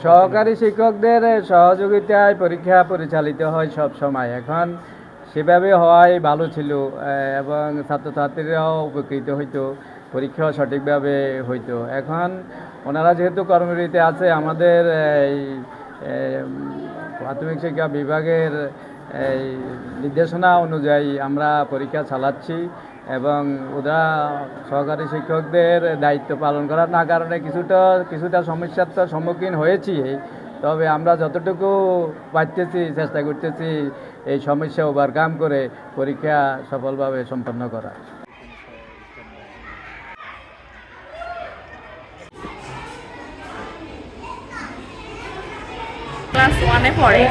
সহকারী শিক্ষকদের সহযোগিতায় পরীক্ষা পরিচালিত হয় সব সময়। এখন সেভাবে হওয়াই ভালো ছিল এবং ছাত্রছাত্রীরাও উপকৃত হইতো, পরীক্ষাও সঠিকভাবে হইতো। এখন ওনারা যেহেতু কর্মবিরতিতে আছে, আমাদের এই প্রাথমিক শিক্ষা বিভাগের এই নির্দেশনা অনুযায়ী আমরা পরীক্ষা চালাচ্ছি এবং ওরা সহকারী শিক্ষকদের দায়িত্ব পালন করার না কারণে কিছুটা সমস্যার তো সম্মুখীন হয়েছি। তবে আমরা যতটুকু পারতেছি চেষ্টা করতেছি এই সমস্যা ওভারকাম করে পরীক্ষা সফলভাবে সম্পন্ন করা। ক্লাস 1-এ পড়ে।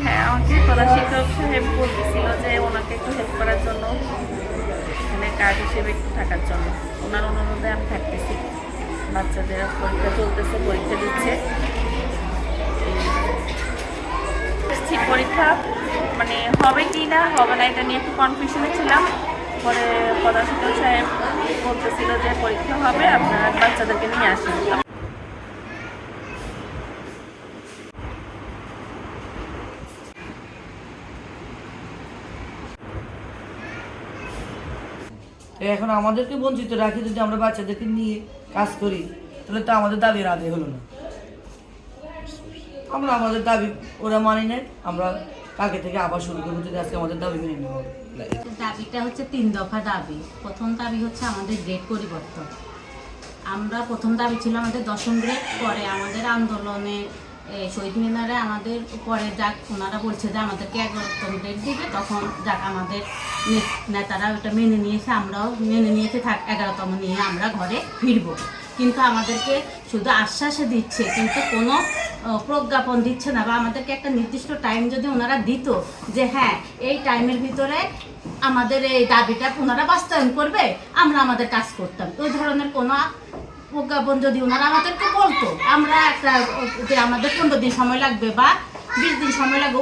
হ্যাঁ, আমাকে প্রধান শিক্ষক সাহেব বলতেছিল যে ওনাকে একটু হেল্প করার জন্য, এখানে কাজ হিসেবে একটু থাকার জন্য। ওনার অনুরোধে আমি থাকতেছি। বাচ্চাদের পরীক্ষা চলতেছে, পরীক্ষা দিচ্ছে। পরীক্ষা মানে হবে কি না হবে না এটা নিয়ে একটু কনফিউশনে ছিলাম। পরে প্রধান শিক্ষক সাহেব বলতেছিল যে পরীক্ষা হবে, আপনারা বাচ্চাদেরকে নিয়ে আসেন। এখন আমাদেরকে বঞ্চিত রাখি যদি আমরা বাচ্চাদেরকে নিয়ে কাজ করি, তাহলে তো আমাদের দাবি আদায় হলো না। আমরা আমাদের দাবি ওরা মানি নেই, আমরা কালকে থেকে আবার শুরু করবো যদি আজকে আমাদের দাবি মেনে নেব। দাবিটা হচ্ছে 3 দফা দাবি। প্রথম দাবি হচ্ছে আমাদের গ্রেড পরিবর্তন। আমরা প্রথম দাবি ছিল আমাদের 10ম গ্রেড। পরে আমাদের আন্দোলনে শহীদ মিনারে আমাদের পরে যাক ওনারা বলছে যে আমাদেরকে 11তম গ্রেড দিবে, তখন যাক আমাদের নেতারা ওটা মেনে নিয়েছে, আমরাও মেনে নিয়েছে, 11তম নিয়ে আমরা ঘরে ফিরবো। কিন্তু আমাদেরকে শুধু আশ্বাসে দিচ্ছে, কিন্তু কোনো প্রজ্ঞাপন দিচ্ছে না, বা আমাদেরকে একটা নির্দিষ্ট টাইম যদি ওনারা দিত যে হ্যাঁ এই টাইমের ভিতরে আমাদের এই দাবিটা ওনারা বাস্তবায়ন করবে, আমরা আমাদের কাজ করতাম। ওই ধরনের কোনো প্রজ্ঞাপন যদি ওনারা আমাদেরকে বলতো, আমরা একটা যে আমাদের 15 দিন সময় লাগবে বা 20 দিন সময় লাগবে,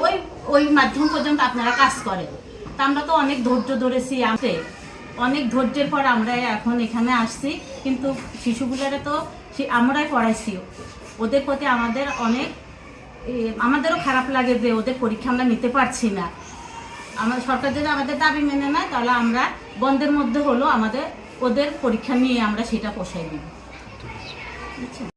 ওই মাধ্যম পর্যন্ত আপনারা কাজ করেন। তা আমরা তো অনেক ধৈর্য ধরেছি, অনেক ধৈর্যের পর আমরা এখন এখানে আসছি। কিন্তু শিশুগুলোরে তো আমরাই পড়াইছি, ওদের প্রতি আমাদেরও খারাপ লাগে যে ওদের পরীক্ষা আমরা নিতে পারছি না। সরকার যদি আমাদের দাবি মেনে নেয়, তাহলে আমরা বন্ধের মধ্যে হলো ওদের পরীক্ষা নিয়ে আমরা সেটা পোষাই দিব।